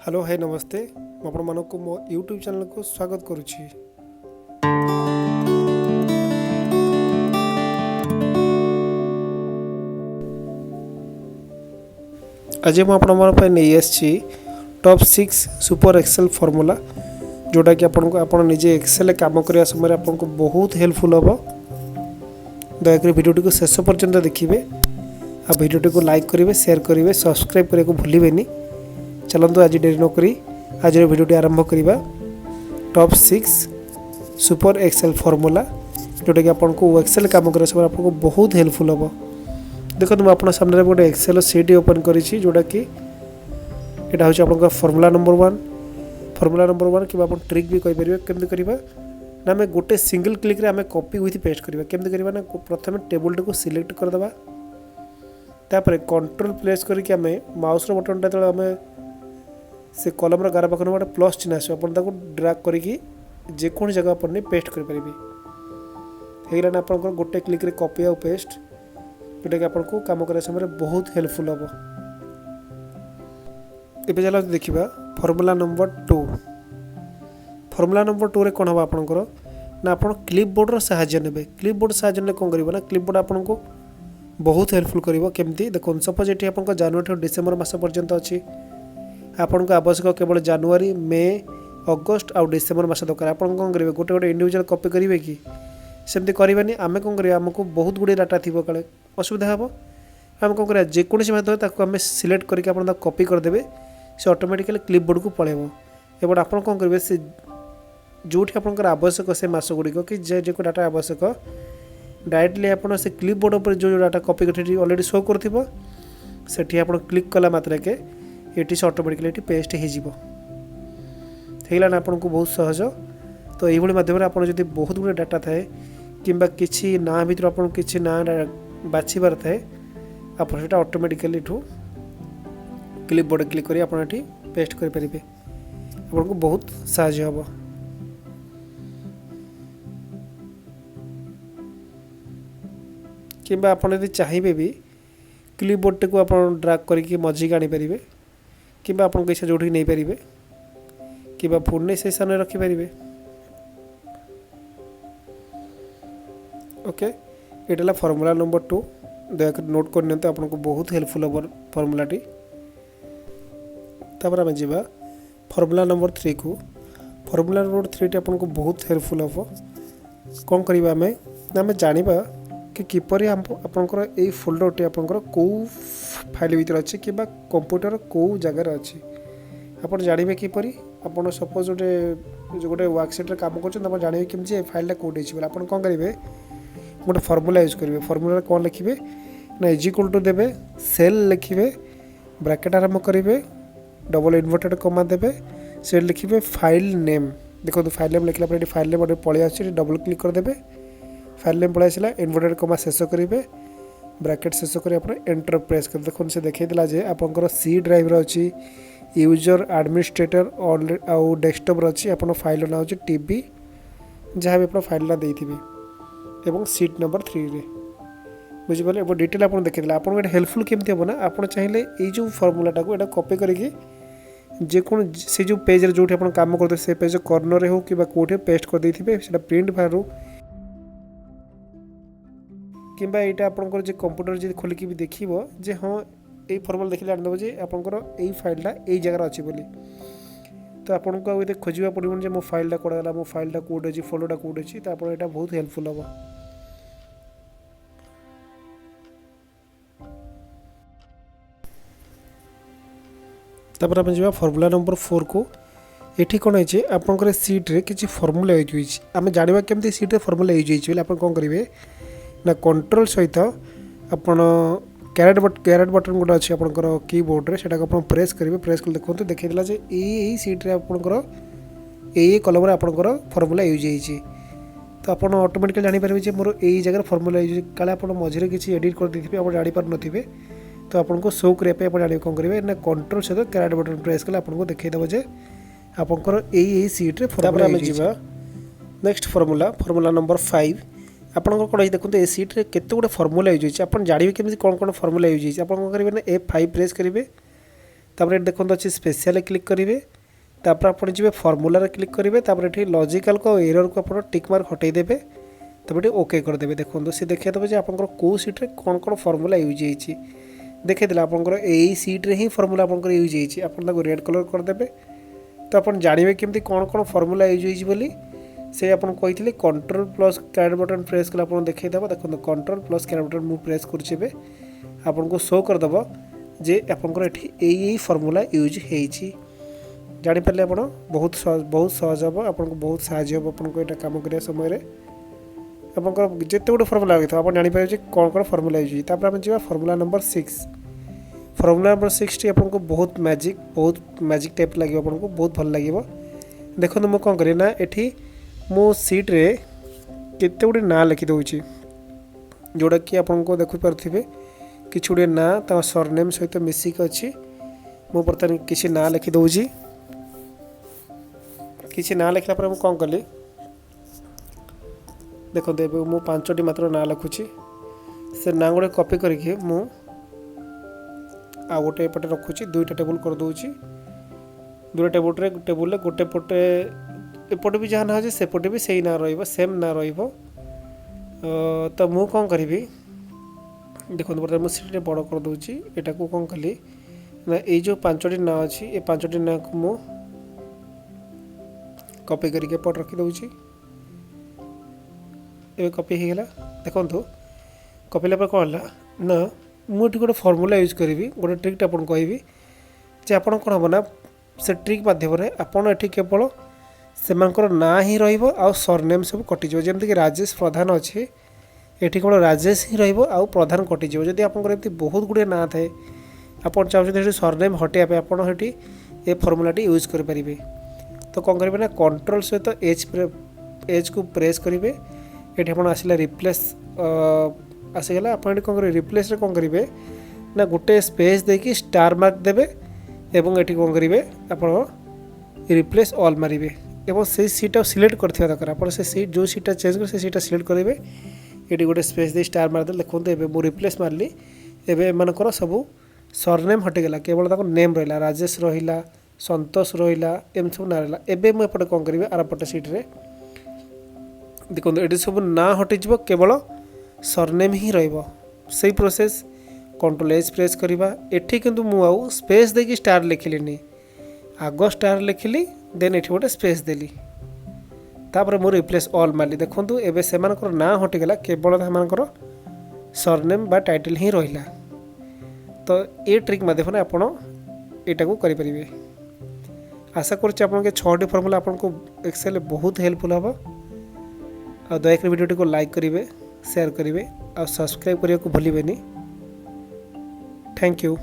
Hello hi नमस्ते आपको मो यूट्यूब चैनल को स्वागत करुच्ची। आज मुझे नहीं आसी टॉप 6 सुपर एक्सेल फॉर्मूला जोटा कि आपन निजे एक्सेल काम करने समय आपको बहुत हेल्पफुल हम। दयाकोरी भिडियोटी को शेष पर्यंत देखिए आ भिडियोटी को लाइक करेंगे, शेयर करेंगे, सब्सक्राइब करने को भूलें। चलते आज डेरी नक आज भिडियोटी आरंभ करवा। टॉप 6 सुपर एक्सेल फॉर्मूला जोटा कि आपको एक्सेल काम करने समय आपको बहुत हेल्पफुल हम। देखो मैं आपन सामने गोटे एक्सेल सीट ओपन करी जोटा कि यहाँ हूँ आप फॉर्मूला नंबर 1। फॉर्मूला नंबर 1 कि आप ट्रिक भी कहींपर केमती करवा ना आम गोटे सिंगल क्लिक रे आम कॉपी विथ पेस्ट करवा। केमती करवा ना प्रथम टेबुल को सिलेक्ट करदे तापर कंट्रोल प्रेस करके आम माउस बटन जो आम से कलम गार पाखन गोटे प्लस चिन्ह आस ड्रैग करके जेको जगह अपन पेस्ट करेंगे। ना आप गोटे क्लिक रे कॉपी आउ पेस्ट जोटा कि आपको काम करने समय बहुत हेल्पफुल हम। ये चलो देखा फॉर्मूला नंबर 2। फॉर्मूला नंबर 2 रे कौन हम आपंकर ना आप क्लिपबोर्डर साहाय्य ने। क्लिपबोर्ड साहाय्य ने कौन कर क्लिपबोर्ड आपको बहुत हेल्पफुल कर। केमती देखो सपोज ये आप जनवरी टू डिसेम्बर मास पर्यंत अच्छी आपको आवश्यक केवल जनवरी मे अगस्ट आउ डिसेम्बर मास दरकार। आप कौन करेंगे गोटे गोटे इंडिविजुअल कॉपी करेंगे कि सेमती करवानी। आम कौन करेंगे आमको बहुत गुड़े डाटा थी काले असुविधा हम। आम कौन करें जेकोसी माध्यम आम सिलेक्ट करके आप कॉपी करदे से ऑटोमेटिकली क्लिपबोर्ड को पलैब। एवं आप कौन करेंगे से जो आपंकर आवश्यक से मास गुड़िक कि जो डाटा आवश्यक डायरेक्टली आप से क्लिपबोर्ड पर जो डाटा कॉपी कर ऑलरेडी शो कर आप क्लिक कला मात्रा के ये से ऑटोमेटिकली ये पेस्ट होगा ना आपको बहुत सहज। तो ये माध्यम आप बहुत गुड़े डाटा थाए कि किसी ना भर आप किसी ना बाछबार थाए आप ऑटोमेटिकली क्लिपबोर्ड क्लिक कर पेस्ट करेंगे आपको बहुत साहय हम। कि आप चाहिए भी क्लिपबोर्ड को आप ड्रैग करके मझी आनी पारे कि आप इच्छा जो नहीं पारे कि फोन से स्थान रखिपारे। ओके ये फॉर्मूला नंबर 2 दयाक नोट कर आपको बहुत हेल्पफुल हम फॉर्मूलाटी। तापर आम जा फॉर्मूला नंबर 3 को। फॉर्मूला नंबर 3 आपको बहुत हेल्पफुल हम। कौन करवा आम जाना कि किपर आपंकर यही फोल्डरटी आपंकर कौ फाइल भीतर अच्छी कि कंप्यूटर कौ जगार अच्छी आप जानवे किपर। आप सपोज गोटे वर्कसीट काम कर जानवे कि फाइलटा कौटे आप कौन करेंगे गोटे फॉर्मूला यूज करेंगे। फॉर्मूला कौन लिखे ना इज इक्वल टू देवे सेल लिखे ब्रैकेट आरंभ करेंगे डबल इनवर्टेड कमा देवे से लिखे फाइल नेम। देखो फाइल नेम लिखला फाइल नेम पलि आस डबल क्लिक करदे फाइल नेम पलि आसला इनवर्टेड कमा शेष करेंगे ब्रैकेट शेष कर एंटर प्रेस कर। देखो से देखा जे आपंकर सी ड्राइव अच्छी यूजर एडमिनिस्ट्रेटर आउ डेस्कटॉप अच्छी आप फाइल ना हो टीबी जहाँ भी आप फाइल ना देते एवं सीट नंबर 3 रे बुझिपारे। अब डिटेल आप देखिए आपको ये हेल्पफुल केमती हम ना आप चाहिए ये जो फॉर्मूलाटा को यहाँ कॉपी करके जेको से जो पेज रे जो आप काम करते से पेज कॉर्नर हो कि कौटे पेस्ट कर देथिबे सेटा प्रिंट बाहर कि यहाँ आपंकर जो कंप्यूटर जो खोलिकी भी देखो जे हाँ ये फॉर्मूला देखिए जानदेव जे आपंकर यही फाइलटा यही जगह अच्छी बोली। तो आपको ये खोजा पड़ो जे मो फाइलटा कौन मो फाइलटा कौटे अच्छी फोल्डरटा कौटे अच्छी तो आपको यहाँ बहुत हेल्पफुल हम। तापर आम जा फॉर्मूला नंबर 4 को। ये कौन है आपंकर सीट्रे किसी फॉर्मूला यूज होती आम जाना केमती सीट्रे फॉर्मूला यूज होती आप कौन करेंगे ना कंट्रोल सहित आपन कैरेट बटन गोटे अच्छी आपंकर कीबोर्ड रे सेटा को प्रेस करेंगे। प्रेस कर देखो देखा जे यही सीट्रे आपंकर यही कलम आपंकर फॉर्मूला यूज होती तो आप ऑटोमेटिकली जानीपारे मोर यही जगह फॉर्मूला यूज काले आप मझे किसी एडिट कर देते आप जापर नथिबे तो आपको शो करने आप जान कौन करेंगे ना कंट्रोल सहित कैरेट बटन प्रेस कले आपको देखईदेव जे आपंकर यही सीट्रे फॉर्मूला जा। नेक्स्ट फॉर्मूला नंबर 5 आपको कौन देखो ए सीट्रे केते गुटे फॉर्मूला यूज होती आप जानवे केमी कौन कौन फॉर्मूला यूज होती आप कौन करेंगे ना F5 प्रेस करेंगे तापर देखो अच्छे स्पेशल क्लिक करेंगे तापर आप जी फर्मूला क्लिक करेंगे तापर ये लॉजिकल को एरर को आप टिक मार्क हटेदेवे तब ये ओके करदे देखो सी देखिए देवे जो आप कौ सीट्रे कौन कौन फर्मूला यूज होती देखिए आपंकर यही सीट्रे ही फर्मूला आपंकर यूज होती आप रेड कलर करदे तो आप जानवे केमती कौन कौन फर्मूला यूज होली से आपको कही control plus caret button press कले आप देखा देखो कंट्रोल प्लस कैरेट बटन मुझे प्रेस कर आपको शो करदेव जे आपंकर यही फर्मूला यूज होती जापारे आप बहुत सहज हम आपको बहुत साहय हम आपको यहाँ कम करने समय आपंकर जिते गोटे फर्मूला लगे आप जापर कौन कौन फर्मूला यूज होता आम जा formula number 6 formula number 6 T आपको बहुत मैजिक टाइप लगे आपको बहुत भल लगे देखो मुझे कौन करें ना ये मो सीट्रे केते गुड़े ना लिखिदे जोड़ा कि आपको देखिपे कि गुड़े ना सरनेम सहित मिसिक अच्छी मु बर्तमान किसी ना लिखिदे किसी ना लिखला पर मुझे कौन कली देखो मु 5टी मात्र ना लिखुची से ना गुड़े कॉपी करके मु आ गोटे पटे रखुची 2टा टेबुल कर दूची 2टा टेबुल गोटे पटे एपटे भी जहाँ ना हो सेपटे भी सही ना सेम ना तो मु कौन करी देखो बर्तमान मुझे सीटे बड़ कर दूची एटा को कौन कली ना ये जो 5टी ना अच्छी ये 5टी ना को मु कॉपी करके एपट रखी दूची ये कॉपी हो गला देखो कॉपी पर कौन है ना मुझे गोटे फर्मूला यूज करी गोटे ट्रिक आपको कहबी जे आप कौन हम ना से ट्रिक मध्यम आपड़ ये केवल से ना ही रहा सरनेम सब कटिज जमीक राजेश प्रधान अच्छे ये केवल राजेश ही रहा प्रधान कटिज जदि आप बहुत गुड़े ना थाए आप चाहते सरनेम हटाइबा आपड़ी ये फर्मूलाटी यूज करेंगे तो कौन करेंगे ना कंट्रोल सहित एच को प्रेस करेंगे ये आप आसला रिप्लेस आसीगला आप कौन करेंगे रिप्लेस कौन करेंगे ना गोटे स्पेस देकी स्टार मार्क देवे एवं ये कौन करेंगे आप रिप्लेस ऑल मारे एवं से सीटा सिलेक्ट करथिबा दरकार आप से सीट जो सीटा चेंज कर से सीटा सिलेक्ट करेंगे ये गोटे स्पेस दे स्टार मारदे देखते एवं मुझे रिप्लेस मारली एवं एमनकर सब सरनेम हटिगला केवल तक नेम रहा राजेश रहा संतोष रहा एम सब ना रहा एवं मुझे कौन करेंगे आरपटे सीट्रे देखो ये सब ना हटिज केवल सरनेम ही रही प्रोसेस कंट्रोल एच प्रेस करवा एठी किंतु मु स्पेस देकी स्टार लिखिली आग स्टार लिखिली देन ये गोटे स्पेस देली तापर मु रिप्लेस ऑल मारली देखो एवं से ना हटिगला केवल सरनेम बा टाइटल ही रहा तो ये ट्रिक माध्यम आप यहाँ करें आशा कर 6टी फर्मूला आपको एक्सेल बहुत हेल्पफुल हम आ दयाकोरी वीडियो को लाइक करेंगे शेयर करेंगे और सब्सक्राइब करने को भूलें। Thank you.